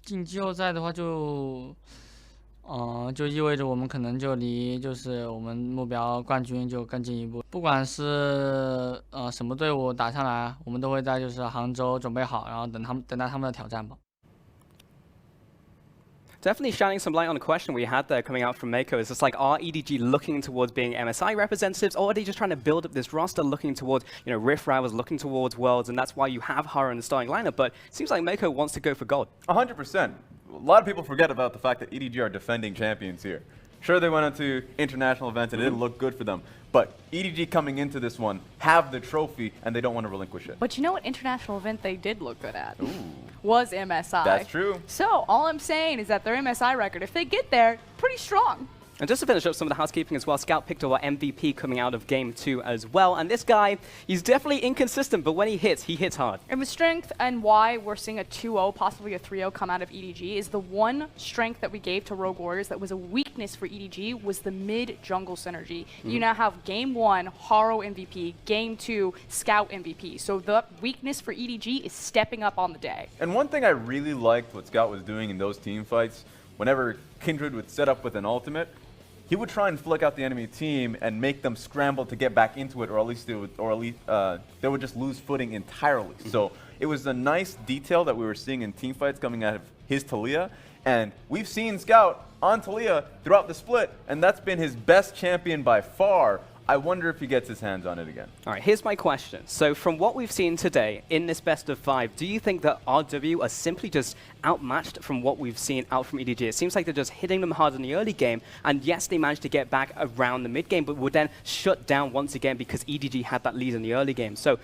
进季后赛的话就意味着我们可能就离就是我们目标冠军就更进一步。不管是什么队伍打上来，我们都会在就是杭州准备好，然后等待他们的挑战吧。Definitely shining some light on a question we had there coming out from Mako. Is it's like, are EDG looking towards being MSI representatives, or are they just trying to build up this roster, looking towards, Rift Rivals, looking towards Worlds, and that's why you have Hara in the starting lineup. But it seems like Mako wants to go for gold. 100%. A lot of people forget about the fact that EDG are defending champions here. Sure, they went into international events and it didn't look good for them. But EDG coming into this one have the trophy and they don't want to relinquish it. But you know what international event they did look good at? Ooh. Was MSI. That's true. So all I'm saying is that their MSI record, if they get there, pretty strong. And just to finish up some of the housekeeping as well, Scout picked our MVP coming out of Game 2 as well. And this guy, he's definitely inconsistent, but when he hits hard. And the strength and why we're seeing a 2-0, possibly a 3-0 come out of EDG is the one strength that we gave to Rogue Warriors that was a weakness for EDG was the mid-jungle synergy. You now have Game 1, Haro MVP, Game 2, Scout MVP. So the weakness for EDG is stepping up on the day. And one thing I really liked what Scout was doing in those team fights, whenever Kindred would set up with an ultimate, he would try and flick out the enemy team and make them scramble to get back into it, or at least they would just lose footing entirely. So it was a nice detail that we were seeing in team fights coming out of his Taliyah, and we've seen Scout on Taliyah throughout the split, and that's been his best champion by far. I wonder if he gets his hands on it again. All right, here's my question. So from what we've seen today in this best of 5, do you think that RW are simply just outmatched from what we've seen out from EDG? It seems like they're just hitting them hard in the early game, and yes, they managed to get back around the mid game, but were then shut down once again because EDG had that lead in the early game. So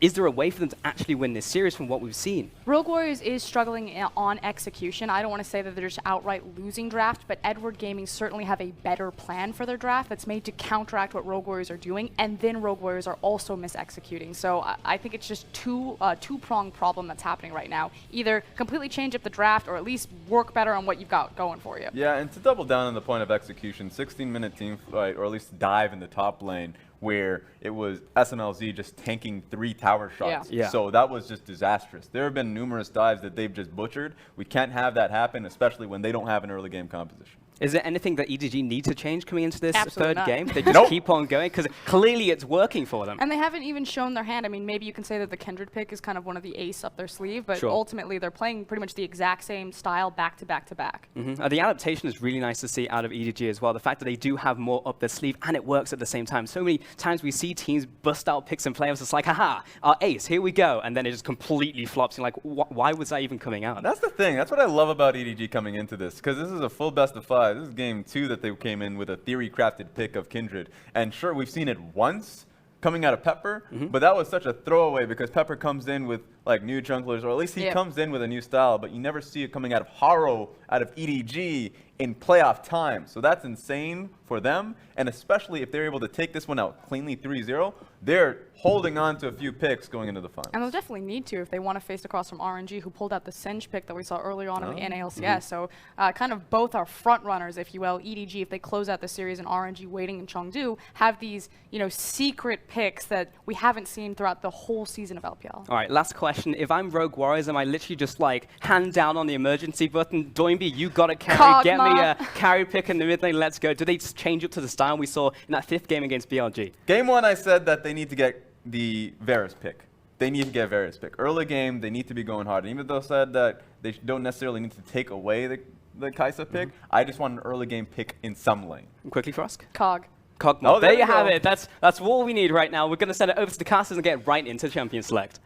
is there a way for them to actually win this series from what we've seen? Rogue Warriors is struggling on execution. I don't want to say that they're just outright losing draft, but Edward Gaming certainly have a better plan for their draft that's made to counteract what Rogue Warriors are doing, and then Rogue Warriors are also mis-executing. So I think it's just two-pronged problem that's happening right now. Either completely change up the draft or at least work better on what you've got going for you. Yeah, and to double down on the point of execution, 16-minute team fight, or at least dive in the top lane, where it was SMLZ just tanking 3 tower shots. Yeah. So that was just disastrous. There have been numerous dives that they've just butchered. We can't have that happen, especially when they don't have an early game composition. Is there anything that EDG need to change coming into this Absolutely third not. game? They just keep on going? Because clearly it's working for them. And they haven't even shown their hand. I mean, maybe you can say that the Kindred pick is kind of one of the ace up their sleeve, but ultimately they're playing pretty much the exact same style back to back to back. The adaptation is really nice to see out of EDG as well. The fact that they do have more up their sleeve and it works at the same time. So many times we see teams bust out picks and playoffs. It's like, haha, our ace, here we go. And then it just completely flops. You're like, why was that even coming out? That's the thing. That's what I love about EDG coming into this, because this is a full best of 5. This is game 2 that they came in with a theory-crafted pick of Kindred. And sure, we've seen it once coming out of Pepper, but that was such a throwaway because Pepper comes in with like new junglers, or at least he comes in with a new style, but you never see it coming out of Haro, out of EDG in playoff time. So that's insane for them, and especially if they're able to take this one out cleanly 3-0, they're holding on to a few picks going into the finals. And they'll definitely need to if they want to face across from RNG, who pulled out the Senj pick that we saw earlier on in the NALCS. So kind of both are front runners, if you will. EDG, if they close out the series, and RNG waiting in Chengdu, have these secret picks that we haven't seen throughout the whole season of LPL. All right, last question. If I'm Rogue Warriors, am I literally just like hand down on the emergency button? Doinby, you got to carry. Kog'Maw. Get me a carry pick in the mid lane. Let's go. Do they just change up to the style we saw in that 5th game against BRG? Game 1, I said that they need to get the Varus pick. They need to get Varus pick. Early game, they need to be going hard. And even though I said that they don't necessarily need to take away the Kai'Sa pick, I just want an early game pick in some lane. Quickly, Frosk. Kog. Kog'Maw. Oh, there you you have go. it. That's all we need right now. We're going to send it over to the casters and get right into Champion Select.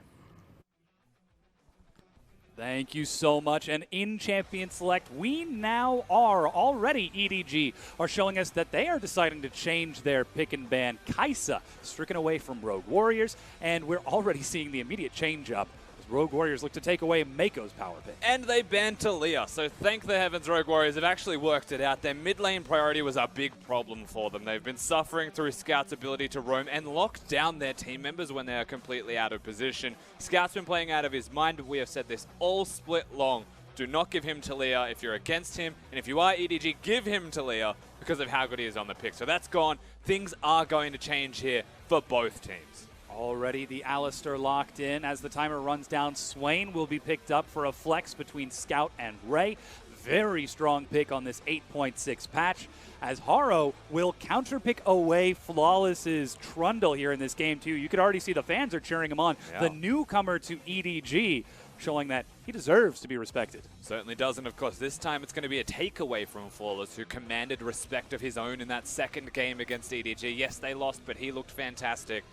Thank you so much. And in Champion Select, we now are already EDG are showing us that they are deciding to change their pick and ban Kai'Sa, stricken away from Rogue Warriors, and we're already seeing the immediate change up as Rogue Warriors look to take away Mako's power pick. And they banned Taliyah, so thank the heavens Rogue Warriors have actually worked it out. Their mid lane priority was a big problem for them. They've been suffering through Scout's ability to roam and lock down their team members when they are completely out of position. Scout's been playing out of his mind. We have said this all split long. Do not give him Taliyah if you're against him, and if you are EDG, give him Taliyah because of how good he is on the pick. So that's gone. Things are going to change here for both teams. Already the Alistair locked in. As the timer runs down, Swain will be picked up for a flex between Scout and Ray. Very strong pick on this 8.6 patch, as Haro will counterpick away Flawless's Trundle here in this game too. You could already see the fans are cheering him on. Yeah. The newcomer to EDG, showing that he deserves to be respected. Certainly does, and of course this time it's going to be a takeaway from Flawless, who commanded respect of his own in that second game against EDG. Yes, they lost, but he looked fantastic.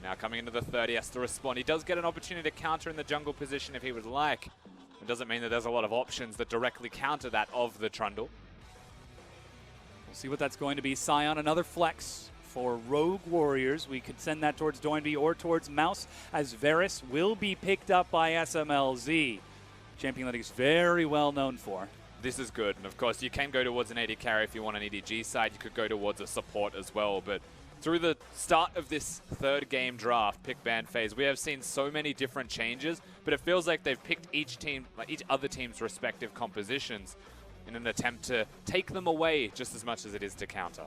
Now coming into the third, he has to respond. He does get an opportunity to counter in the jungle position if he would like. It doesn't mean that there's a lot of options that directly counter that of the Trundle. We'll see what that's going to be. Scion, another flex for Rogue Warriors. We could send that towards Doinby or towards Mouse, as Varus will be picked up by SMLZ. Champion that he's very well known for. This is good, and of course you can go towards an AD carry if you want an EDG side. You could go towards a support as well, but through the start of this third game draft pick ban phase, we have seen so many different changes, but it feels like they've picked each team, like each other team's respective compositions in an attempt to take them away just as much as it is to counter.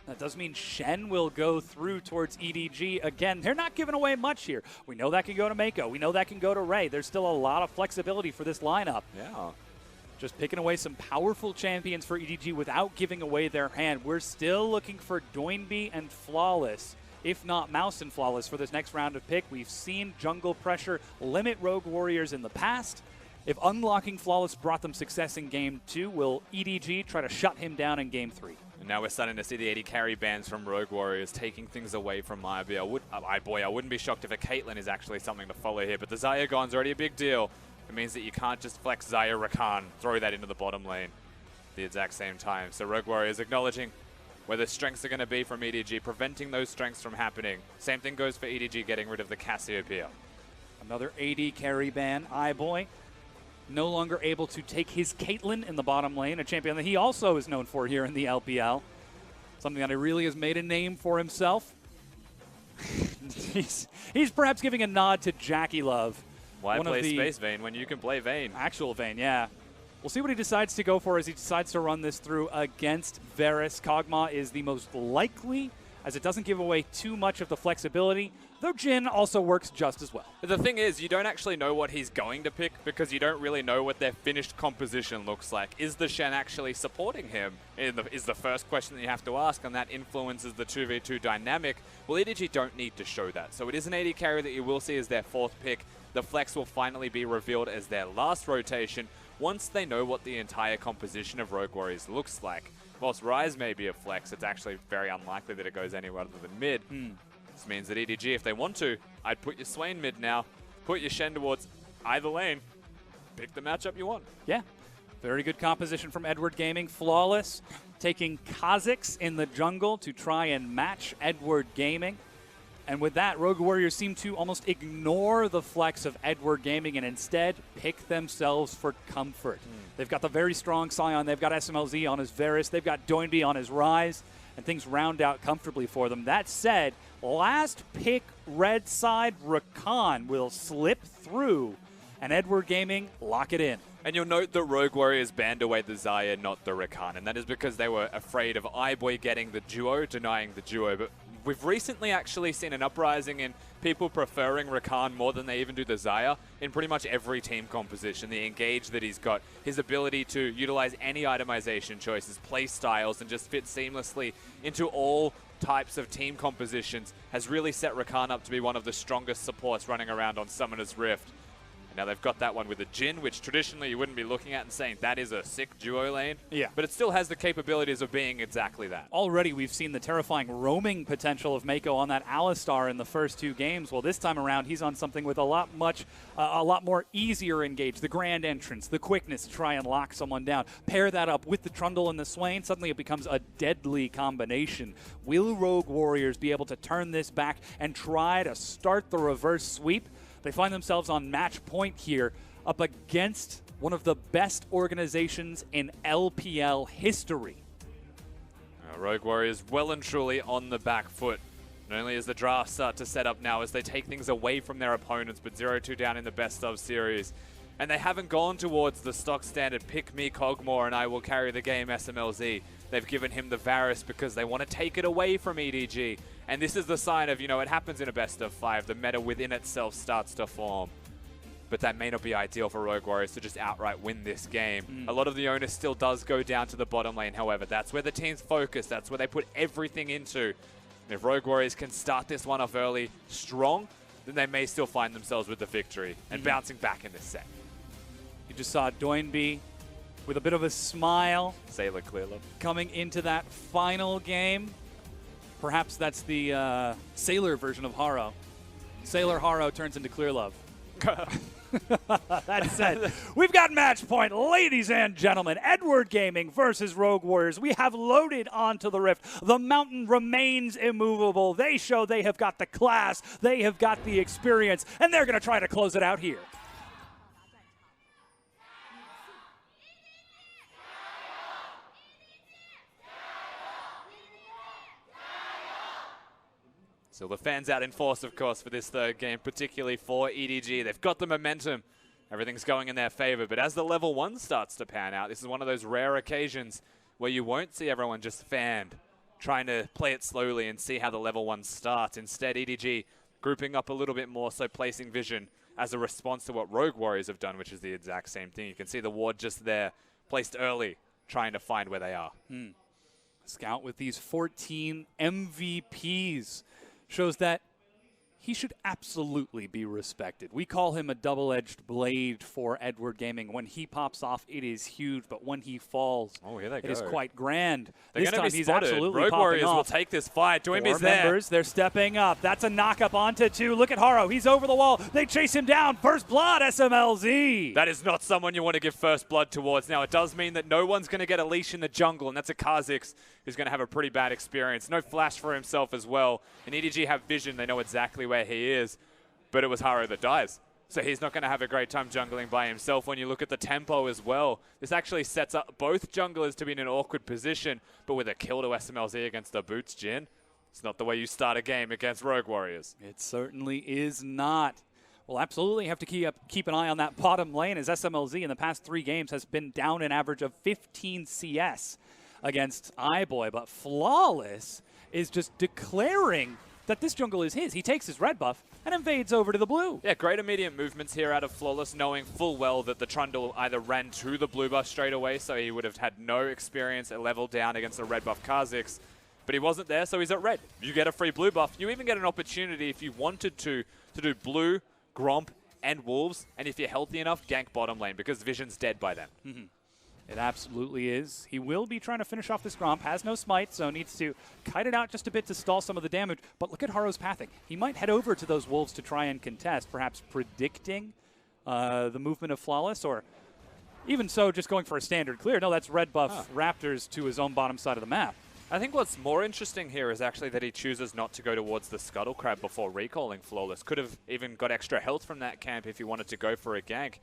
That does mean Shen will go through towards EDG. Again, they're not giving away much here. We know that can go to Mako. We know that can go to Ray. There's still a lot of flexibility for this lineup. Yeah. Just picking away some powerful champions for EDG without giving away their hand. We're still looking for Doinby and Flawless, if not Mouse and Flawless, for this next round of pick. We've seen jungle pressure limit Rogue Warriors in the past. If unlocking Flawless brought them success in Game 2, will EDG try to shut him down in Game 3? And now we're starting to see the AD carry bans from Rogue Warriors, taking things away from Iboy. I wouldn't be shocked if a Caitlyn is actually something to follow here, but the Xayah gone's already a big deal. It means that you can't just flex Xayah Rakan, throw that into the bottom lane at the exact same time. So Rogue Warriors acknowledging where the strengths are going to be from EDG, preventing those strengths from happening. Same thing goes for EDG getting rid of the Cassiopeia. Another AD carry ban. Iboy no longer able to take his Caitlyn in the bottom lane, a champion that he also is known for here in the LPL. Something that he really has made a name for himself. he's perhaps giving a nod to Jackie Love. Why play Space Vayne when you can play Vayne? Actual Vayne, yeah. We'll see what he decides to go for as he decides to run this through against Varus. Kog'Maw is the most likely, as it doesn't give away too much of the flexibility, though Jhin also works just as well. The thing is, you don't actually know what he's going to pick because you don't really know what their finished composition looks like. Is the Shen actually supporting him? Is the first question that you have to ask, and that influences the 2v2 dynamic. Well, EDG don't need to show that. So it is an AD carry that you will see as their fourth pick. The flex will finally be revealed as their last rotation once they know what the entire composition of Rogue Warriors looks like. Whilst Ryze may be a flex, it's actually very unlikely that it goes anywhere other than mid. This means that EDG, if they want to, I'd put your Swain mid now, put your Shen towards either lane, pick the matchup you want. Yeah, very good composition from Edward Gaming. Flawless, taking Kha'Zix in the jungle to try and match Edward Gaming. And with that, Rogue Warriors seem to almost ignore the flex of Edward Gaming and instead pick themselves for comfort. They've got the very strong Scion, they've got SMLZ on his Varus, they've got Doinby on his Ryze, and things round out comfortably for them. That said, last pick red side, Rakan will slip through, and Edward Gaming lock it in. And you'll note that Rogue Warriors banned away the Xayah, not the Rakan, and that is because they were afraid of Iboy getting the duo, denying the duo. But we've recently actually seen an uprising in people preferring Rakan more than they even do the Xayah in pretty much every team composition. The engage that he's got, his ability to utilize any itemization choices, play styles, and just fit seamlessly into all types of team compositions has really set Rakan up to be one of the strongest supports running around on Summoner's Rift. Now they've got that one with a Jhin, which traditionally you wouldn't be looking at and saying that is a sick duo lane. Yeah. But it still has the capabilities of being exactly that. Already we've seen the terrifying roaming potential of Mako on that Alistar in the first two games. Well, this time around he's on something with a lot more easier engage. The grand entrance, the quickness to try and lock someone down. Pair that up with the Trundle and the Swain, suddenly it becomes a deadly combination. Will Rogue Warriors be able to turn this back and try to start the reverse sweep? They find themselves on match point here up against one of the best organizations in LPL history. Rogue Warriors well and truly on the back foot. Not only as the drafts start to set up now as they take things away from their opponents, but 0-2 down in the best of series. And they haven't gone towards the stock standard pick me Kog'Maw and I will carry the game SMLZ. They've given him the Varus because they want to take it away from EDG. And this is the sign of, it happens in a best of 5. The meta within itself starts to form. But that may not be ideal for Rogue Warriors to just outright win this game. A lot of the onus still does go down to the bottom lane, however. That's where the team's focus. That's where they put everything into. And if Rogue Warriors can start this one off early strong, then they may still find themselves with the victory and bouncing back in this set. You just saw Doinby with a bit of a smile. Sailor Clearlove. Coming into that final game. Perhaps that's the Sailor version of Haro. Sailor Haro turns into Clearlove. That said, we've got match point, ladies and gentlemen. Edward Gaming versus Rogue Warriors. We have loaded onto the Rift. The mountain remains immovable. They show they have got the class, they have got the experience, and they're going to try to close it out here. So the fans out in force, of course, for this third game, particularly for EDG. They've got the momentum. Everything's going in their favor. But as the level 1 starts to pan out, this is one of those rare occasions where you won't see everyone just fanned, trying to play it slowly and see how the level 1 starts. Instead, EDG grouping up a little bit more, so placing Vision as a response to what Rogue Warriors have done, which is the exact same thing. You can see the ward just there, placed early, trying to find where they are. Scout with these 14 MVPs. Shows that he should absolutely be respected. We call him a double-edged blade for Edward Gaming. When he pops off, it is huge, but when he falls, it is quite grand. They're this time be he's spotted. absolutely Rogue popping Warriors off. will take this fight. Doinby's Four members, they're stepping up. That's a knock-up onto 2. Look at Haro. He's over the wall. They chase him down. First blood, SMLZ. That is not someone you want to give first blood towards. Now, it does mean that no one's going to get a leash in the jungle, and that's a Kha'Zix who's going to have a pretty bad experience. No flash for himself as well. And EDG have vision. They know exactly where he is. But it was Haro that dies. So he's not going to have a great time jungling by himself. When you look at the tempo as well, this actually sets up both junglers to be in an awkward position, but with a kill to SMLZ against the Boots Jhin, it's not the way you start a game against Rogue Warriors. It certainly is not. We'll absolutely have to keep an eye on that bottom lane, as SMLZ in the past 3 games has been down an average of 15 CS against iBoy, but Flawless is just declaring that this jungle is his. He takes his red buff and invades over to the blue. Yeah, great immediate movements here out of Flawless, knowing full well that the Trundle either ran to the blue buff straight away, so he would have had no experience at level down against a red buff Kha'Zix, but he wasn't there, so he's at red. You get a free blue buff. You even get an opportunity, if you wanted to do blue, Gromp, and Wolves, and if you're healthy enough, gank bottom lane, because Vision's dead by then. It absolutely is. He will be trying to finish off this Gromp. Has no smite, so needs to kite it out just a bit to stall some of the damage. But look at Haro's pathing. He might head over to those Wolves to try and contest, perhaps predicting the movement of Flawless, or even so, just going for a standard clear. No, that's red buff Raptors to his own bottom side of the map. I think what's more interesting here is actually that he chooses not to go towards the Scuttle Crab before recalling Flawless. Could have even got extra health from that camp if he wanted to go for a gank.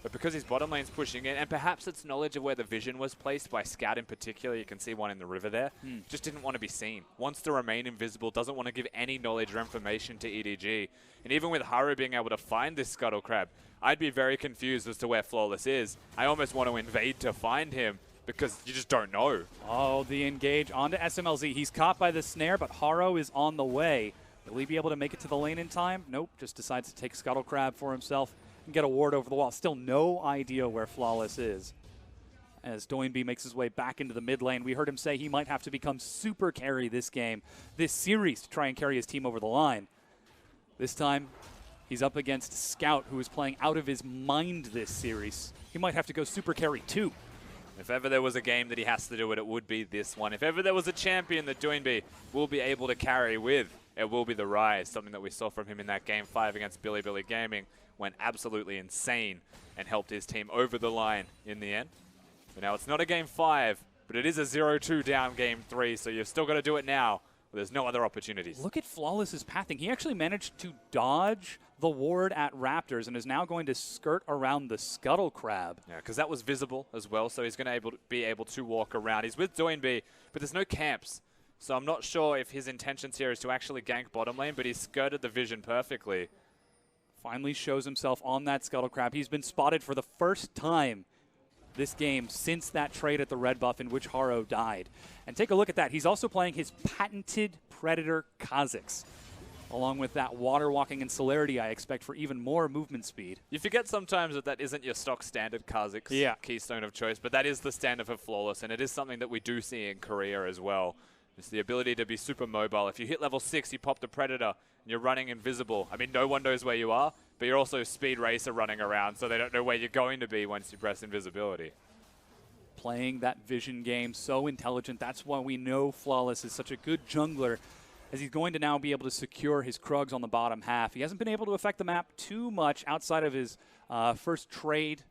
But because his bottom lane's pushing in, and perhaps it's knowledge of where the vision was placed by Scout in particular, you can see one in the river there, just didn't want to be seen. Wants to remain invisible, doesn't want to give any knowledge or information to EDG. And even with Haru being able to find this Scuttle Crab, I'd be very confused as to where Flawless is. I almost want to invade to find him, because you just don't know. Oh, the engage onto SMLZ. He's caught by the snare, but Haro is on the way. Will he be able to make it to the lane in time? Nope, just decides to take Scuttle Crab for himself and get a ward over the wall. Still no idea where Flawless is. As Doinby makes his way back into the mid lane, we heard him say he might have to become super carry this game, this series, to try and carry his team over the line. This time, he's up against Scout, who is playing out of his mind this series. He might have to go super carry too. If ever there was a game that he has to do it would be this one. If ever there was a champion that Doinby will be able to carry with, it will be the Rise, something that we saw from him in that Game 5 against Billy Gaming. Went absolutely insane and helped his team over the line in the end. But now it's not a Game 5, but it is a 0-2 down Game 3, so you've still got to do it now. But there's no other opportunities. Look at Flawless's pathing. He actually managed to dodge the ward at Raptors and is now going to skirt around the Scuttle Crab. Yeah, because that was visible as well, so he's going to be able to walk around. He's with Doinby, but there's no camps. So I'm not sure if his intentions here is to actually gank bottom lane, but he skirted the vision perfectly. Finally shows himself on that Scuttle Crab. He's been spotted for the first time this game since that trade at the red buff in which Haro died. And take a look at that. He's also playing his patented Predator Kha'Zix. Along with that water walking and celerity, I expect for even more movement speed. You forget sometimes that that isn't your stock standard Kha'Zix keystone of choice, but that is the standard for Flawless, and it is something that we do see in Korea as well. It's the ability to be super mobile. If you hit level 6, you pop the Predator, and you're running invisible. I mean, no one knows where you are, but you're also Speed Racer running around, so they don't know where you're going to be once you press invisibility. Playing that vision game, so intelligent. That's why we know Flawless is such a good jungler, as he's going to now be able to secure his Krugs on the bottom half. He hasn't been able to affect the map too much outside of his first trade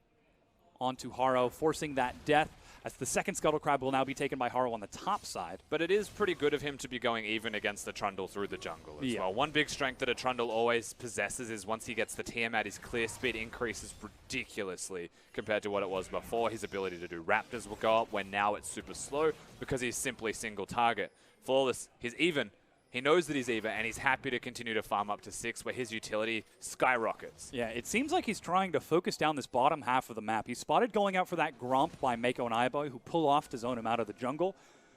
onto Haro, forcing that death, as the second Scuttle Crab will now be taken by Haro on the top side. But it is pretty good of him to be going even against the Trundle through the jungle as well. One big strength that a Trundle always possesses is once he gets the Tiamat, his clear speed increases ridiculously compared to what it was before. His ability to do Raptors will go up, when now it's super slow because he's simply single target. Flawless, he's even. He knows that he's even, and he's happy to continue to farm up to 6, where his utility skyrockets. Yeah, it seems like he's trying to focus down this bottom half of the map. He's spotted going out for that Gromp by Mako and iBoy, who pull off to zone him out of the jungle.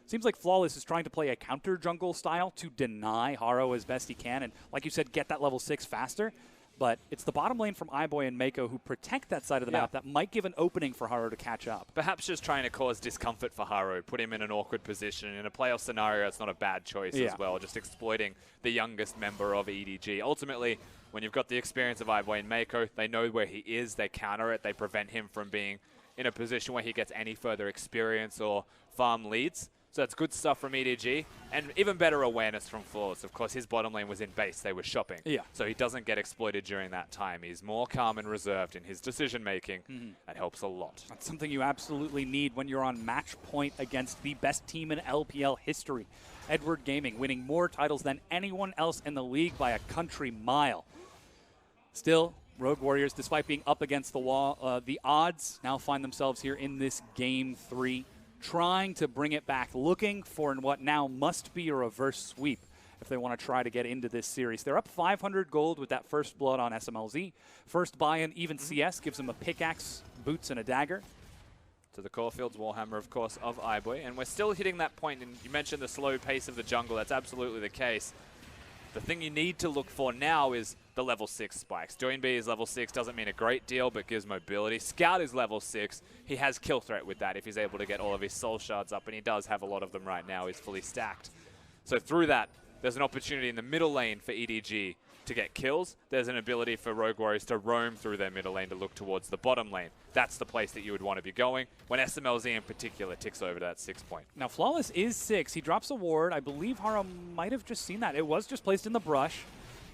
Seems like Flawless is trying to play a counter jungle style to deny Haro as best he can, and like you said, get that level 6 faster. But it's the bottom lane from iBoy and Mako who protect that side of the map that might give an opening for Haro to catch up. Perhaps just trying to cause discomfort for Haro, put him in an awkward position. In a playoff scenario, it's not a bad choice as well, just exploiting the youngest member of EDG. Ultimately, when you've got the experience of iBoy and Mako, they know where he is, they counter it, they prevent him from being in a position where he gets any further experience or farm leads. So that's good stuff from EDG, and even better awareness from Flawless. Of course, his bottom lane was in base. They were shopping. So he doesn't get exploited during that time. He's more calm and reserved in his decision-making. That helps a lot. That's something you absolutely need when you're on match point against the best team in LPL history. Edward Gaming winning more titles than anyone else in the league by a country mile. Still, Rogue Warriors, despite being up against the wall, the odds now find themselves here in this Game 3. Trying to bring it back, looking for what now must be a reverse sweep if they want to try to get into this series. They're up 500 gold with that first blood on SMLZ. First buy-in, even CS, gives them a pickaxe, boots, and a dagger. To the Caulfield's Warhammer, of course, of iBoy. And we're still hitting that point, and you mentioned the slow pace of the jungle. That's absolutely the case. The thing you need to look for now is the level 6 spikes. Join B is level 6, doesn't mean a great deal, but gives mobility. Scout is level 6. He has kill threat with that if he's able to get all of his soul shards up, and he does have a lot of them right now. He's fully stacked. So through that, there's an opportunity in the middle lane for EDG to get kills. There's an ability for Rogue Warriors to roam through their middle lane to look towards the bottom lane. That's the place that you would want to be going when SMLZ in particular ticks over to that 6 point. Now, Flawless is 6. He drops a ward. I believe Haro might have just seen that. It was just placed in the brush.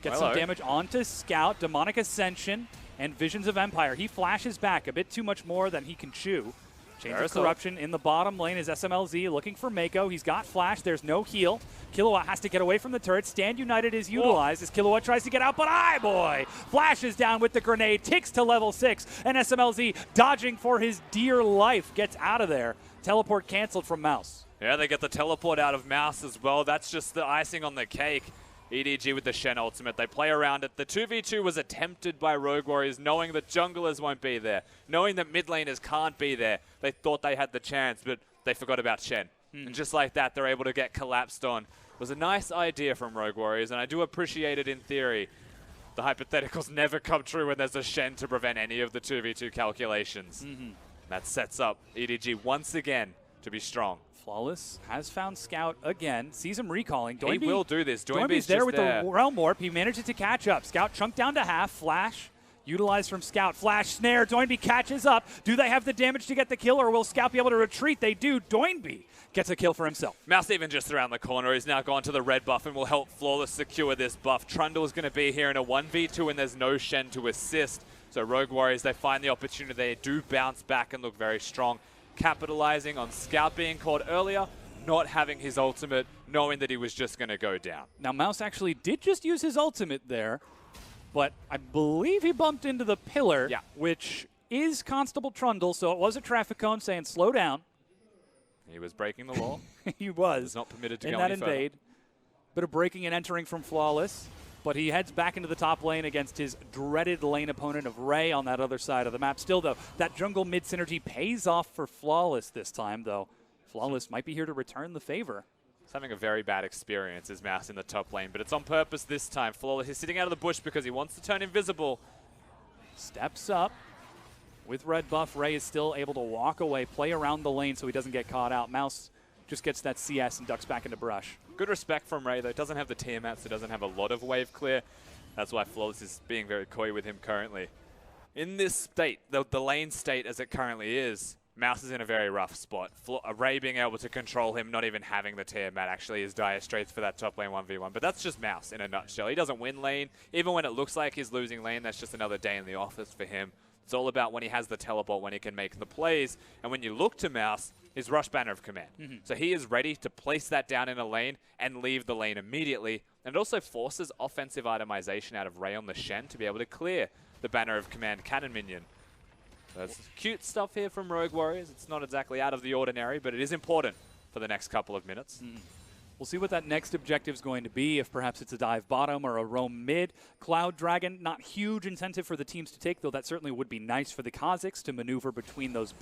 Gets some damage onto Scout, Demonic Ascension, and Visions of Empire. He flashes back a bit too much more than he can chew. Chains of Corruption in the bottom lane is SMLZ looking for Mako. He's got flash. There's no heal. Killua has to get away from the turret. Stand United is utilized as Killua tries to get out, but iBoy flashes down with the grenade, ticks to level 6, and SMLZ, dodging for his dear life, gets out of there. Teleport canceled from Mouse. Yeah, they get the teleport out of Mouse as well. That's just the icing on the cake. EDG with the Shen ultimate. They play around it. The 2v2 was attempted by Rogue Warriors, knowing that junglers won't be there, knowing that mid laners can't be there. They thought they had the chance, but they forgot about Shen. And just like that, they're able to get collapsed on. It was a nice idea from Rogue Warriors, and I do appreciate it in theory. The hypotheticals never come true when there's a Shen to prevent any of the 2v2 calculations. That sets up EDG once again to be strong. Flawless has found Scout again. Sees him recalling. He will do this. Doinby's there with the Realm Warp. He manages to catch up. Scout chunked down to half. Flash utilized from Scout. Flash snare. Doinby catches up. Do they have the damage to get the kill, or will Scout be able to retreat? They do. Doinby gets a kill for himself. Mouse even just around the corner. He's now gone to the red buff and will help Flawless secure this buff. Trundle is going to be here in a 1v2, and there's no Shen to assist. So Rogue Warriors, they find the opportunity. They do bounce back and look very strong, capitalizing on Scout being caught earlier, not having his ultimate, knowing that he was just going to go down. Now, Mouse actually did just use his ultimate there, but I believe he bumped into the pillar, which is Constable Trundle, so it was a traffic cone saying slow down. He was breaking the law. He was. Not permitted to in go that any invade. further. Bit of breaking and entering from Flawless. but he heads back into the top lane against his dreaded lane opponent of Ray on that other side of the map. Still, though, that jungle mid synergy pays off for Flawless this time, though. Flawless might be here to return the favor. He's having a very bad experience, his Mouse in the top lane, but it's on purpose this time. Flawless is sitting out of the bush because he wants to turn invisible. Steps up. With red buff, Ray is still able to walk away, play around the lane so he doesn't get caught out. Mouse just gets that CS and ducks back into brush. Good respect from Ray, though. Doesn't have the Tiamat, so doesn't have a lot of wave clear. That's why Flawless is being very coy with him currently. In this state, the lane state as it currently is, Mouse is in a very rough spot. Ray being able to control him, not even having the Tiamat, actually is dire straits for that top lane 1v1. But that's just Mouse in a nutshell. He doesn't win lane. Even when it looks like he's losing lane, that's just another day in the office for him. It's all about when he has the teleport, when he can make the plays. And when you look to Mouse, his Rush Banner of Command. So he is ready to place that down in a lane and leave the lane immediately. And it also forces offensive itemization out of Ray on the Shen to be able to clear the Banner of Command cannon minion. That's cute stuff here from Rogue Warriors. It's not exactly out of the ordinary, but it is important for the next couple of minutes. We'll see what that next objective is going to be, if perhaps it's a dive bottom or a roam mid. Cloud Dragon, not huge incentive for the teams to take, though that certainly would be nice for the Kazakhs to maneuver between those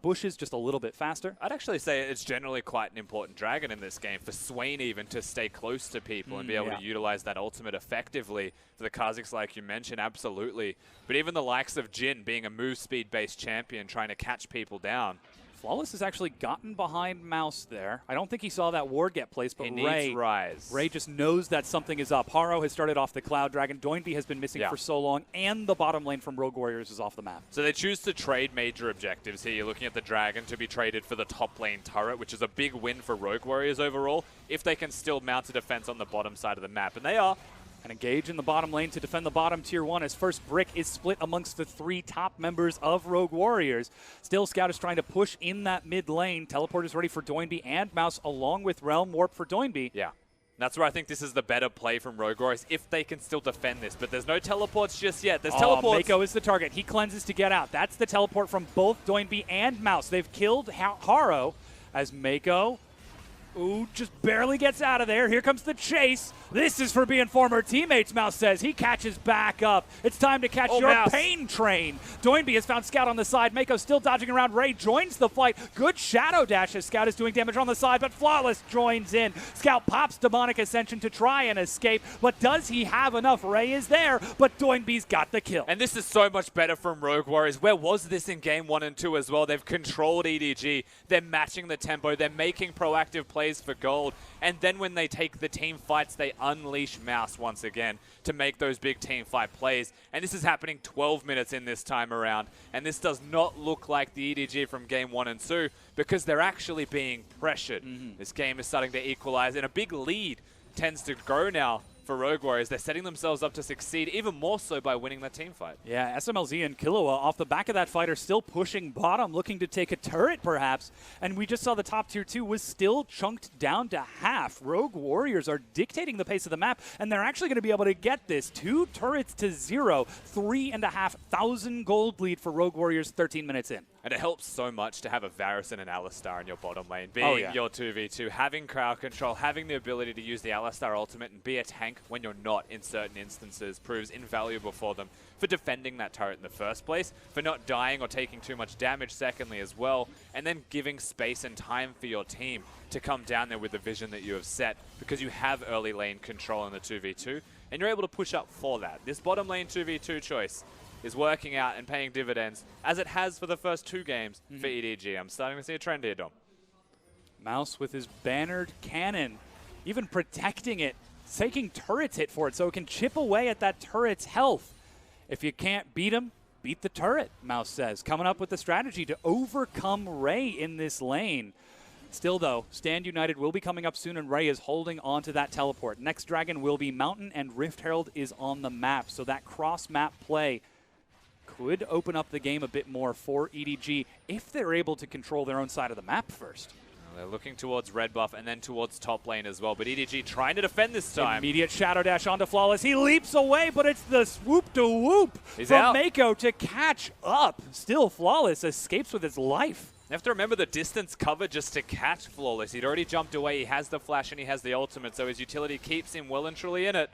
bushes just a little bit faster. I'd actually say it's generally quite an important dragon in this game, for Swain even to stay close to people and be able to utilize that ultimate effectively. For the Kazakhs, like you mentioned, absolutely. But even the likes of Jin being a move speed-based champion trying to catch people down. Flawless has actually gotten behind Mouse there. I don't think he saw that ward get placed, but He needs Rise. Ray just knows that something is up. Haro has started off the Cloud Dragon. Doinby has been missing for so long, and the bottom lane from Rogue Warriors is off the map. So they choose to trade major objectives here. You're looking at the Dragon to be traded for the top lane turret, which is a big win for Rogue Warriors overall, if they can still mount a defense on the bottom side of the map. And they are. And engage in the bottom lane to defend the bottom tier 1 as first brick is split amongst the 3 top members of Rogue Warriors. Still, Scout is trying to push in that mid lane. Teleport is ready for Doinby and Mouse, along with Realm Warp for Doinby. Yeah. That's where I think this is the better play from Rogue Warriors, if they can still defend this. But there's no teleports just yet. There's teleports. Mako is the target. He cleanses to get out. That's the teleport from both Doinby and Mouse. They've killed Haro as Mako just barely gets out of there. Here comes the chase. This is for being former teammates, Mouse says. He catches back up. It's time to catch your Mouse. pain train. Doinby has found Scout on the side. Mako still dodging around. Ray joins the fight. Good shadow dash as Scout is doing damage on the side, but Flawless joins in. Scout pops Demonic Ascension to try and escape, but does he have enough? Ray is there, but Doinby's got the kill. And this is so much better from Rogue Warriors. Where was this in game 1 and 2 as well? They've controlled EDG. They're matching the tempo. They're making proactive plays for gold. And then when they take the team fights, they unleash Mouse once again to make those big team fight plays. And this is happening 12 minutes in this time around. And this does not look like the EDG from game 1 and 2 because they're actually being pressured. This game is starting to equalize, and a big lead tends to grow now for Rogue Warriors. They're setting themselves up to succeed even more so by winning that team fight. Yeah, SMLZ and Killua off the back of that fight are still pushing bottom, looking to take a turret perhaps. And we just saw the top tier 2 was still chunked down to half. Rogue Warriors are dictating the pace of the map, and they're actually going to be able to get this. 2 turrets to 0, 3,500 gold lead for Rogue Warriors 13 minutes in. And it helps so much to have a Varus and an Alistar in your bottom lane, being your 2v2, having crowd control, having the ability to use the Alistar ultimate and be a tank when you're not in certain instances proves invaluable for them, for defending that turret in the first place, for not dying or taking too much damage secondly as well, and then giving space and time for your team to come down there with the vision that you have set, because you have early lane control in the 2v2, and you're able to push up for that. This bottom lane 2v2 choice is working out and paying dividends, as it has for the first 2 games for EDG. I'm starting to see a trend here, Dom. Mouse with his bannered cannon, even protecting it, taking turrets hit for it so it can chip away at that turret's health. If you can't beat him, beat the turret, Mouse says. Coming up with the strategy to overcome Ray in this lane. Still, though, Stand United will be coming up soon, and Ray is holding on to that teleport. Next dragon will be Mountain, and Rift Herald is on the map. So that cross-map play could open up the game a bit more for EDG if they're able to control their own side of the map first. They're looking towards red buff and then towards top lane as well, but EDG trying to defend this time. Immediate shadow dash onto Flawless. He leaps away, but it's the swoop-to-whoop from Mako to catch up. Still, Flawless escapes with his life. You have to remember the distance covered just to catch Flawless. He'd already jumped away. He has the flash and he has the ultimate, so his utility keeps him well and truly in it.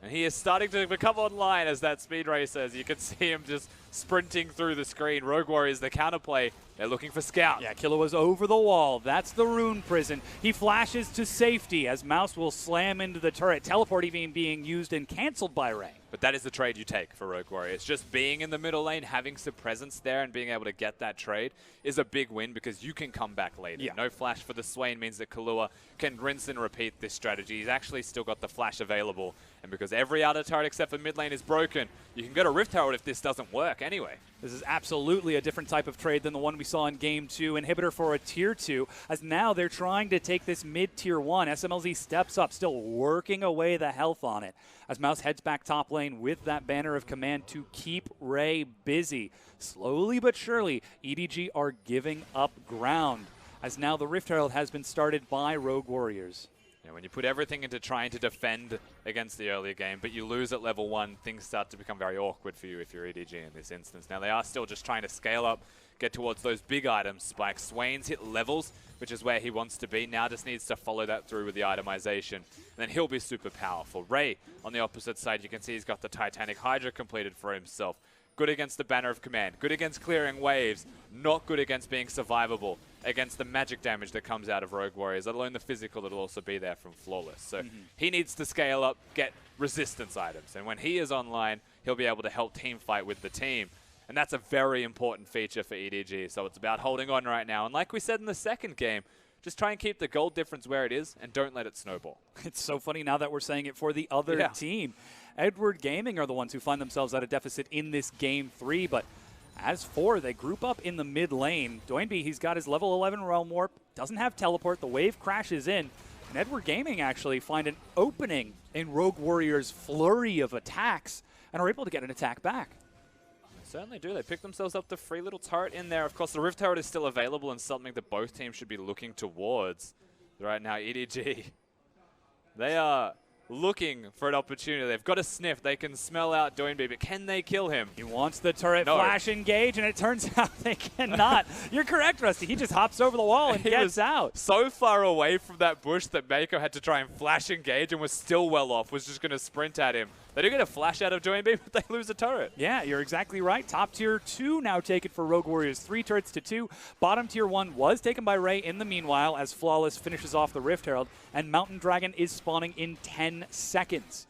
And he is starting to become online as that speed racer. As you can see him just sprinting through the screen. Rogue Warriors, the counterplay. They're looking for Scout. Yeah, Killua's over the wall. That's the rune prison. He flashes to safety as Mouse will slam into the turret. Teleport even being used and canceled by Ray. But that is the trade you take for Rogue Warriors. Just being in the middle lane, having some presence there, and being able to get that trade is a big win because you can come back later. Yeah. No flash for the Swain means that Killua can rinse and repeat this strategy. He's actually still got the flash available. And because every other turret except for mid lane is broken, you can go to Rift Herald if this doesn't work anyway. This is absolutely a different type of trade than the one we saw in Game 2. Inhibitor for a Tier 2, as now they're trying to take this mid-Tier 1. SMLZ steps up, still working away the health on it. As Mouse heads back top lane with that banner of command to keep Ray busy. Slowly but surely, EDG are giving up ground, as now the Rift Herald has been started by Rogue Warriors. When you put everything into trying to defend against the earlier game, but you lose at level 1, things start to become very awkward for you if you're EDG in this instance. Now, they are still just trying to scale up, get towards those big items. Spike Swain's hit levels, which is where he wants to be. Now just needs to follow that through with the itemization. And then he'll be super powerful. Ray, on the opposite side, you can see he's got the Titanic Hydra completed for himself. Good against the Banner of Command. Good against clearing waves. Not good against being survivable. Against the magic damage that comes out of Rogue Warriors, let alone the physical that'll also be there from Flawless. So he needs to scale up, get resistance items. And when he is online, he'll be able to help team fight with the team. And that's a very important feature for EDG. So it's about holding on right now. And like we said in the second game, just try and keep the gold difference where it is and don't let it snowball. It's so funny now that we're saying it for the other team. Edward Gaming are the ones who find themselves at a deficit in this Game 3, but as for, they group up in the mid lane. Doinby, he's got his level 11 Realm Warp, doesn't have teleport, the wave crashes in, and Edward Gaming actually find an opening in Rogue Warriors' flurry of attacks and are able to get an attack back. They certainly do. They pick themselves up the free little turret in there. Of course, the Rift Turret is still available and something that both teams should be looking towards. Right now, EDG, they are looking for an opportunity. They've got a sniff. They can smell out Doinby, but can they kill him? He wants the turret flash engage, and it turns out they cannot. You're correct, Rusty. He just hops over the wall and gets out. So far away from that bush that Mako had to try and flash engage and was still well off, was just going to sprint at him. They do get a flash out of Doinby, but they lose a turret. Yeah, you're exactly right. Top tier 2 now taken for Rogue Warriors, 3 turrets to 2. Bottom tier 1 was taken by Ray in the meanwhile as Flawless finishes off the Rift Herald, and Mountain Dragon is spawning in 10 seconds.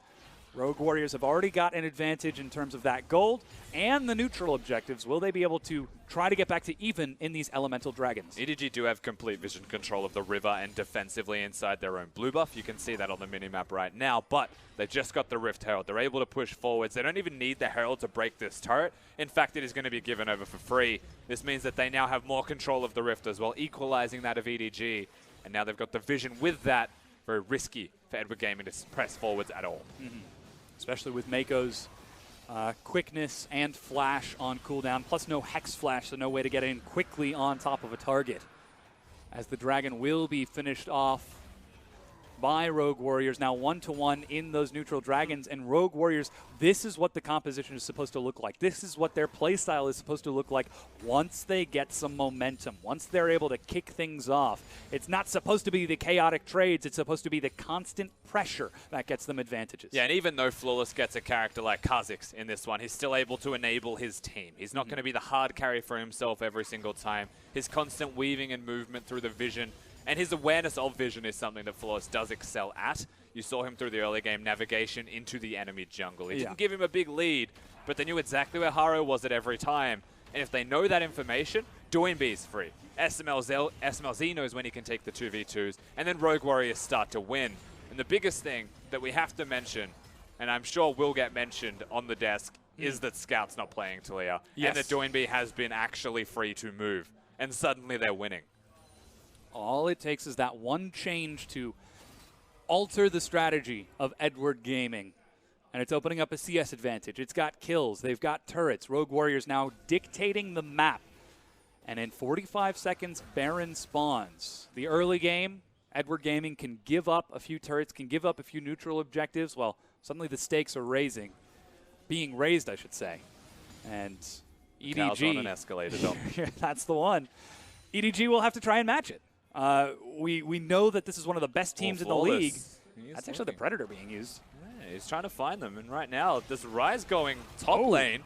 Rogue Warriors have already got an advantage in terms of that gold and the neutral objectives. Will they be able to try to get back to even in these elemental dragons? EDG do have complete vision control of the river and defensively inside their own blue buff. You can see that on the minimap right now, but they've just got the Rift Herald. They're able to push forwards. They don't even need the Herald to break this turret. In fact, it is going to be given over for free. This means that they now have more control of the Rift as well, equalizing that of EDG. And now they've got the vision with that. Very risky for Edward Gaming to press forwards at all. Especially with Mako's quickness and flash on cooldown, plus no Hex Flash, so no way to get in quickly on top of a target. As the Dragon will be finished off by Rogue Warriors, now 1-to-1 in those neutral dragons. And Rogue Warriors, this is what the composition is supposed to look like. This is what their playstyle is supposed to look like once they get some momentum, once they're able to kick things off. It's not supposed to be the chaotic trades. It's supposed to be the constant pressure that gets them advantages. Yeah, and even though Flawless gets a character like Kha'Zix in this one, he's still able to enable his team. He's not going to be the hard carry for himself every single time. His constant weaving and movement through the vision and his awareness of vision is something that Flawless does excel at. You saw him through the early game navigation into the enemy jungle. It didn't give him a big lead, but they knew exactly where Haro was at every time. And if they know that information, Doinby is free. SMLZ knows when he can take the 2v2s, and then Rogue Warriors start to win. And the biggest thing that we have to mention, and I'm sure will get mentioned on the desk, is that Scout's not playing Talia, and that Doinby has been actually free to move. And suddenly they're winning. All it takes is that one change to alter the strategy of Edward Gaming. And it's opening up a CS advantage. It's got kills. They've got turrets. Rogue Warriors now dictating the map. And in 45 seconds, Baron spawns. The early game, Edward Gaming can give up a few turrets, can give up a few neutral objectives. Well, suddenly the stakes are being raised, I should say. And EDG... Cal's on an escalator, Dom. That's the one. EDG will have to try and match it. We know that this is one of the best teams in the league. That's actually the Predator being used. Yeah, he's trying to find them, and right now, this Rise going top lane.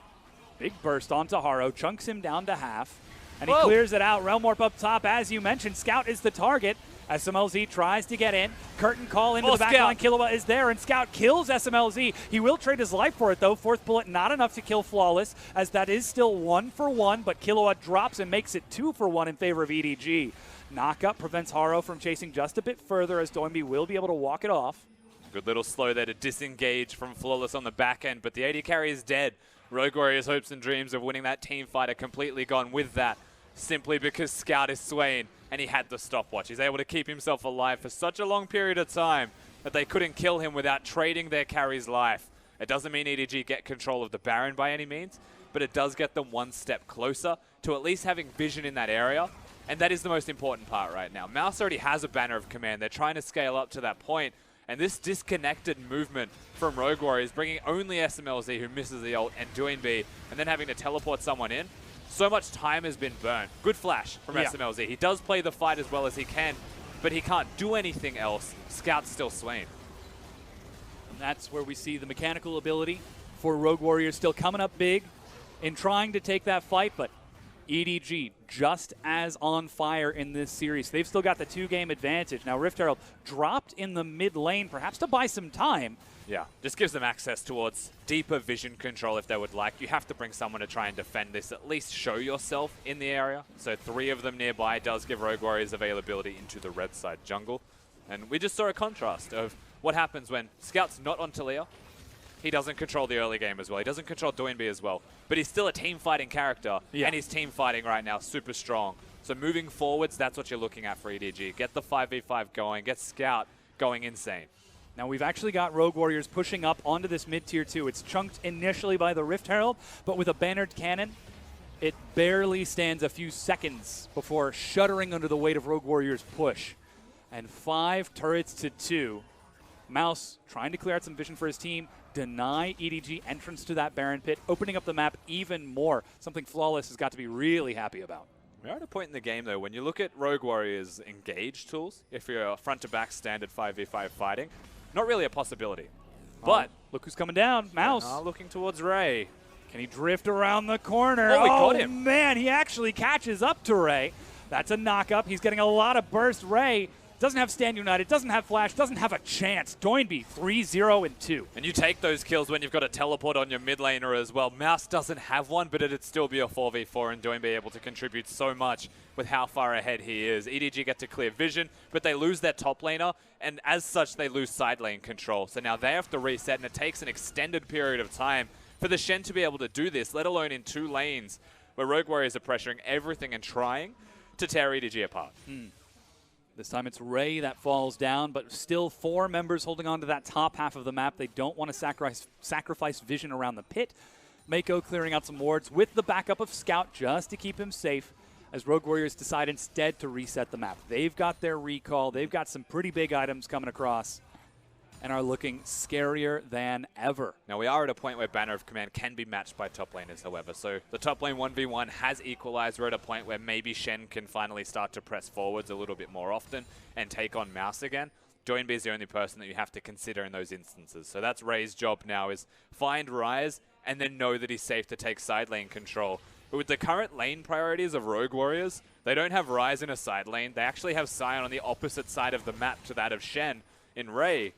Big burst onto Haro, chunks him down to half, and Whoa. he clears it out. Realm Warp up top, as you mentioned. Scout is the target. SMLZ tries to get in. Curtain call into the backline. Killua is there, and Scout kills SMLZ. He will trade his life for it, though. Fourth bullet not enough to kill Flawless, as that is still 1-for-1, but Killua drops and makes it 2-for-1 in favor of EDG. Knockup prevents Haro from chasing just a bit further, as Doinby will be able to walk it off. Good little slow there to disengage from Flawless on the back end, but the AD carry is dead. Rogue Warriors' hopes and dreams of winning that team fight are completely gone with that, simply because Scout is swaying, and he had the stopwatch. He's able to keep himself alive for such a long period of time that they couldn't kill him without trading their carry's life. It doesn't mean EDG get control of the Baron by any means, but it does get them one step closer to at least having vision in that area, and that is the most important part right now. Mouse already has a banner of command. They're trying to scale up to that point, and this disconnected movement from Rogue Warriors, bringing only SMLZ, who misses the ult, and Doinby, and then having to teleport someone in, so much time has been burnt. Good flash from SMLZ. He does play the fight as well as he can, but he can't do anything else. Scout's still swaying. And that's where we see the mechanical ability for Rogue Warriors still coming up big in trying to take that fight, but EDG just as on fire in this series. They've still got the 2-game advantage. Now Rift Herald dropped in the mid lane, perhaps to buy some time. Yeah, just gives them access towards deeper vision control if they would like. You have to bring someone to try and defend this, at least show yourself in the area. So 3 of them nearby does give Rogue Warriors availability into the red side jungle. And we just saw a contrast of what happens when Scout's not on Talia. He doesn't control the early game as well. He doesn't control Doinby as well. But he's still a team fighting character, and he's team fighting right now super strong. So moving forwards, that's what you're looking at for EDG. Get the 5v5 going, get Scout going insane. Now we've actually got Rogue Warriors pushing up onto this mid-tier 2. It's chunked initially by the Rift Herald, but with a bannered cannon, it barely stands a few seconds before shuddering under the weight of Rogue Warriors' push. And 5 turrets to 2. Mouse trying to clear out some vision for his team, deny EDG entrance to that Baron pit, opening up the map even more, something Flawless has got to be really happy about. We're at a point in the game, though, when you look at Rogue Warriors' engage tools, if you're a front-to-back standard 5v5 fighting, not really a possibility. But look who's coming down. Mouse. Looking towards Ray. Can he drift around the corner? Oh, we got him. Man, he actually catches up to Ray. That's a knock-up. He's getting a lot of burst. Ray doesn't have Stand United, doesn't have Flash, doesn't have a chance. Doinby, 3-0-2. And you take those kills when you've got a teleport on your mid laner as well. Mouse doesn't have one, but it'd still be a 4v4, and Doinby able to contribute so much with how far ahead he is. EDG get to clear vision, but they lose their top laner, and as such, they lose side lane control. So now they have to reset, and it takes an extended period of time for the Shen to be able to do this, let alone in 2 lanes where Rogue Warriors are pressuring everything and trying to tear EDG apart. This time it's Ray that falls down, but still 4 members holding on to that top half of the map. They don't want to sacrifice vision around the pit. Mako clearing out some wards with the backup of Scout just to keep him safe, as Rogue Warriors decide instead to reset the map. They've got their recall. They've got some pretty big items coming across and are looking scarier than ever. Now we are at a point where Banner of Command can be matched by top laners, however. So the top lane 1v1 has equalized. We're at a point where maybe Shen can finally start to press forwards a little bit more often and take on Mouse again. Doinby is the only person that you have to consider in those instances. So that's Ray's job now, is find Rise and then know that he's safe to take side lane control. But with the current lane priorities of Rogue Warriors, they don't have Rise in a side lane. They actually have Sion on the opposite side of the map to that of Shen in Ray.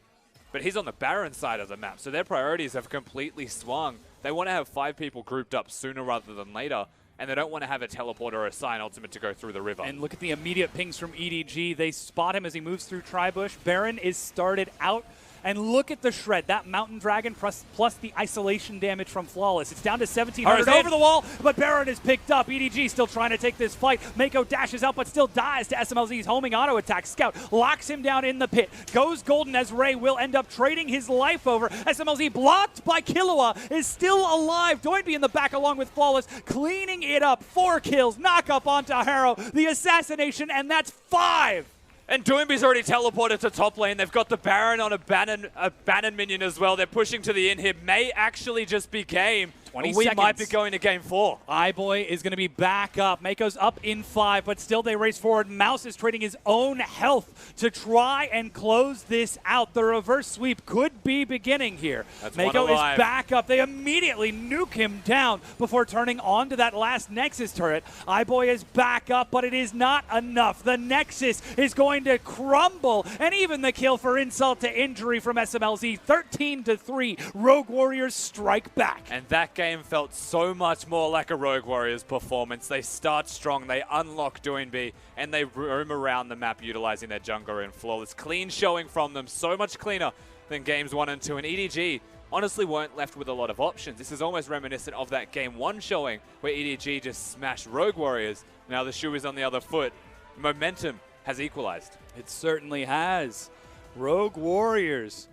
But he's on the Baron side of the map, so their priorities have completely swung. They want to have 5 people grouped up sooner rather than later, and they don't want to have a teleport or a Sign Ultimate to go through the river. And look at the immediate pings from EDG. They spot him as he moves through Tribush. Baron is started out. And look at the shred. That Mountain Dragon plus the isolation damage from Flawless. It's down to 1,700 over the wall, but Baron is picked up. EDG still trying to take this fight. Mako dashes out, but still dies to SMLZ's homing auto attack. Scout locks him down in the pit. Goes golden as Ray will end up trading his life over. SMLZ blocked by Killua is still alive. Doinby in the back along with Flawless, cleaning it up. 4 kills, knock up onto Haro, the assassination, and that's 5. And Doinby's already teleported to top lane. They've got the Baron on a Bannon minion as well. They're pushing to the inhib. May actually just be game. 20 We seconds. might be going to game 4. iBoy is going to be back up. Mako's up in 5, but still they race forward. Mouse is trading his own health to try and close this out. The reverse sweep could be beginning here. That's Mako one is alive. back up. They immediately nuke him down before turning on to that last Nexus turret. iBoy is back up, but it is not enough. The Nexus is going to crumble, and even the kill for insult to injury from SMLZ. 13-3. Rogue Warriors strike back. And that game felt so much more like a Rogue Warriors performance. They start strong, they unlock Doinby, and they roam around the map utilizing their jungler in flawless. Clean showing from them, so much cleaner than games 1 and 2. And EDG honestly weren't left with a lot of options. This is almost reminiscent of that game 1 showing where EDG just smashed Rogue Warriors. Now the shoe is on the other foot. Momentum has equalized. It certainly has. Rogue Warriors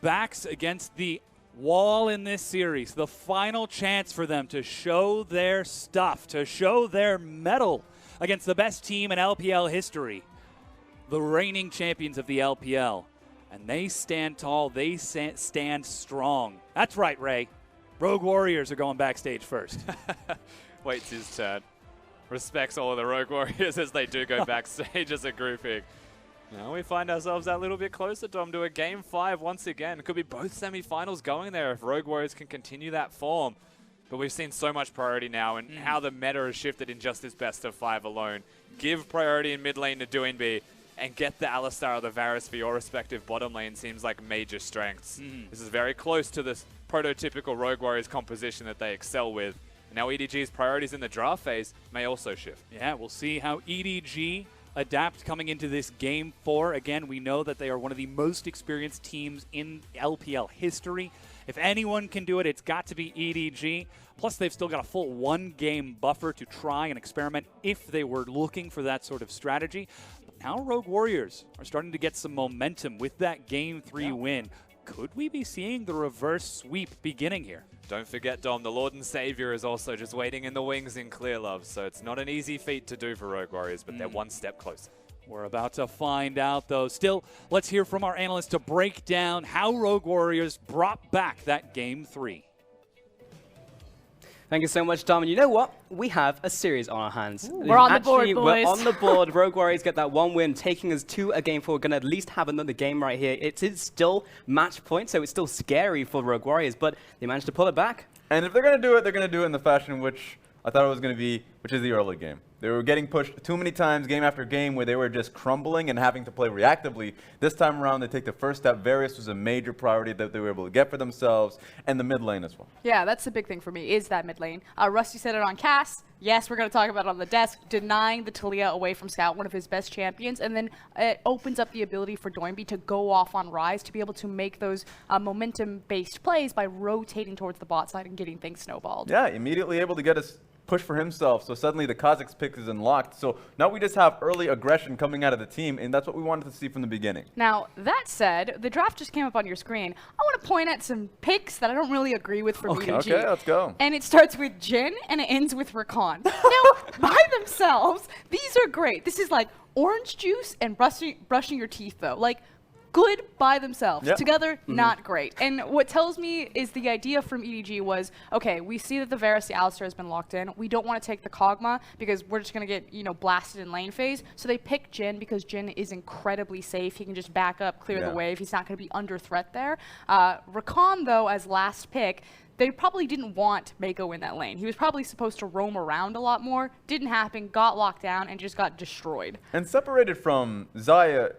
backs against the wall in this series. The final chance for them to show their stuff, to show their mettle against the best team in LPL history, the reigning champions of the LPL. And they stand tall, they stand strong. That's right, Ray. Rogue Warriors are going backstage first. Waits his turn. Respects all of the Rogue Warriors as they do go backstage as a grouping. Now we find ourselves that little bit closer, Dom, to a game 5 once again. It could be both semifinals going there if Rogue Warriors can continue that form. But we've seen so much priority now and how the meta has shifted in just this best of 5 alone. Give priority in mid lane to Doinby and get the Alistar or the Varus for your respective bottom lane seems like major strengths. This is very close to this prototypical Rogue Warriors composition that they excel with. And now EDG's priorities in the draft phase may also shift. Yeah, we'll see how EDG adapt coming into this game 4. Again, we know that they are one of the most experienced teams in LPL history. If anyone can do it, it's got to be EDG. Plus, they've still got a full 1-game buffer to try and experiment if they were looking for that sort of strategy. But now Rogue Warriors are starting to get some momentum with that game 3 win. Could we be seeing the reverse sweep beginning here? Don't forget, Dom, the Lord and Savior is also just waiting in the wings in Clear Love, so it's not an easy feat to do for Rogue Warriors, but they're one step closer. We're about to find out, though. Still, let's hear from our analyst to break down how Rogue Warriors brought back that game 3. Thank you so much, Dom. And you know what? We have a series on our hands. We're on the board, Actually, boys. We're on the board. Rogue Warriors get that 1 win, taking us to a game 4. We're going to at least have another game right here. It is still match point, so it's still scary for Rogue Warriors, but they managed to pull it back. And if they're going to do it, they're going to do it in the fashion which I thought it was going to be, which is the early game. They were getting pushed too many times, game after game, where they were just crumbling and having to play reactively. This time around, they take the first step. Varus was a major priority that they were able to get for themselves, and the mid lane as well. Yeah, that's the big thing for me, is that mid lane. Rusty said it on Cass. Yes, we're going to talk about it on the desk. Denying the Talia away from Scout, one of his best champions, and then it opens up the ability for Doinby to go off on Rise, to be able to make those momentum-based plays by rotating towards the bot side and getting things snowballed. Yeah, immediately able to get us push for himself, so suddenly the Kazakh's pick is unlocked. So now we just have early aggression coming out of the team, and that's what we wanted to see from the beginning. Now, that said, the draft just came up on your screen. I want to point at some picks that I don't really agree with from EDG. Okay, let's go. And it starts with Jhin, and it ends with Rakan. Now, by themselves, these are great. This is like orange juice and brushing your teeth, though. Like, good by themselves. Yep. Together, not great. And what tells me is the idea from EDG was, okay, we see that the Varus, the Alistar has been locked in. We don't want to take the Kog'Maw because we're just going to get, blasted in lane phase. So they pick Jhin because Jhin is incredibly safe. He can just back up, clear the wave. He's not going to be under threat there. Rakan, though, as last pick, they probably didn't want Mako in that lane. He was probably supposed to roam around a lot more. Didn't happen, got locked down, and just got destroyed. And separated from Xayah,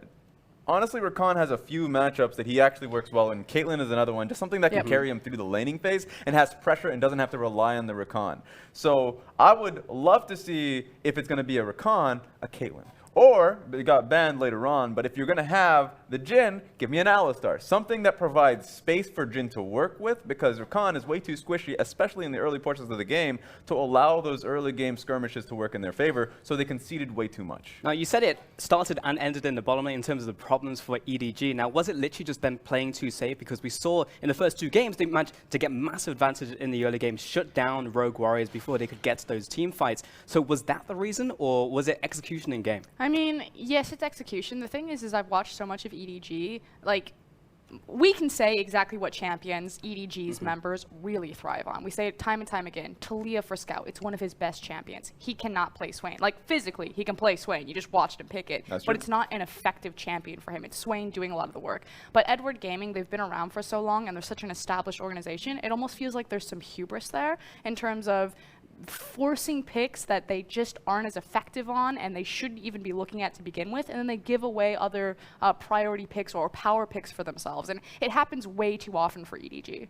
honestly, Rakan has a few matchups that he actually works well in. Caitlyn is another one, just something that can carry him through the laning phase and has pressure and doesn't have to rely on the Rakan. So I would love to see, if it's going to be a Rakan, a Caitlyn. Or, it got banned later on, but if you're going to have the Jhin, give me an Alistar. Something that provides space for Jhin to work with, because Rakan is way too squishy, especially in the early portions of the game, to allow those early game skirmishes to work in their favor, so they conceded way too much. Now, you said it started and ended in the bottom lane in terms of the problems for EDG. Now, was it literally just them playing too safe? Because we saw in the first 2 games, they managed to get massive advantage in the early game, shut down Rogue Warriors before they could get to those team fights. So was that the reason, or was it execution in game? I mean, yes, it's execution. The thing is I've watched so much of EDG, like, we can say exactly what champions EDG's members really thrive on. We say it time and time again. Talia for Scout, it's one of his best champions. He cannot play Swain. Like, physically, he can play Swain. You just watched him pick it. That's but true. it's not an effective champion for him. It's Swain doing a lot of the work. But Edward Gaming, they've been around for so long, and they're such an established organization, it almost feels like there's some hubris there in terms of forcing picks that they just aren't as effective on and they shouldn't even be looking at to begin with, and then they give away other priority picks or power picks for themselves, and it happens way too often for EDG.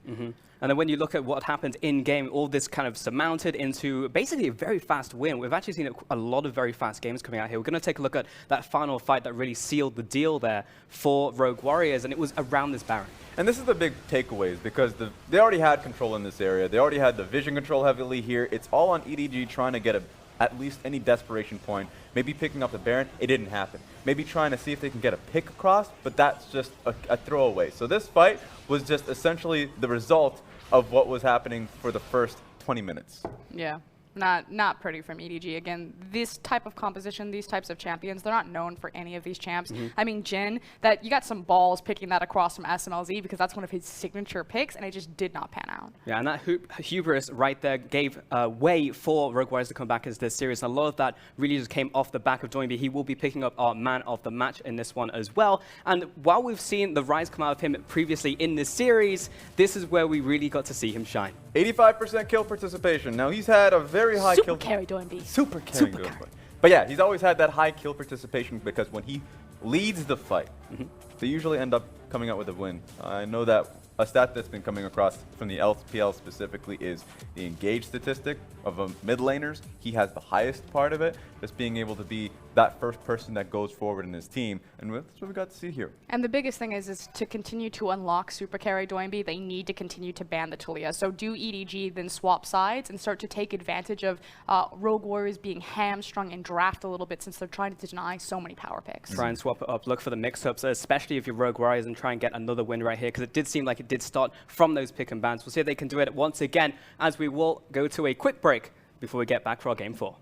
And then when you look at what happened in-game, all this kind of surmounted into basically a very fast win. We've actually seen a lot of very fast games coming out here. We're going to take a look at that final fight that really sealed the deal there for Rogue Warriors, and it was around this Baron. And this is the big takeaways, because they already had control in this area. They already had the vision control heavily here. It's all on EDG trying to get at least any desperation point. Maybe picking up the Baron, it didn't happen. Maybe trying to see if they can get a pick across, but that's just a throwaway. So this fight was just essentially the result of what was happening for the first 20 minutes. Yeah. Not pretty from EDG. Again, this type of composition, these types of champions, they're not known for any of these champs. I mean, Jin, that you got some balls picking that across from SMLZ because that's one of his signature picks, and it just did not pan out. Yeah, and that hubris right there gave way for Rogue Warriors to come back into this series. And a lot of that really just came off the back of Doinby. He will be picking up our man of the match in this one as well. And while we've seen the rise come out of him previously in this series, this is where we really got to see him shine. 85% kill participation. Now he's had a very high Super kill. carry Doinby. Super carry. But yeah, he's always had that high kill participation because when he leads the fight, they usually end up coming out with a win. I know that a stat that's been coming across from the LPL specifically is the engage statistic of mid laners. He has the highest part of it, just being able to be that first person that goes forward in his team, and that's what we got to see here. And the biggest thing is to continue to unlock super carry Doinby, they need to continue to ban the Talia. So do EDG then swap sides and start to take advantage of Rogue Warriors being hamstrung in draft a little bit, since they're trying to deny so many power picks. Try and swap it up, look for the mix-ups, especially if you're Rogue Warriors, and try and get another win right here, because it did seem like it did start from those pick and bans. We'll see if they can do it once again, as we will go to a quick break before we get back for our Game 4.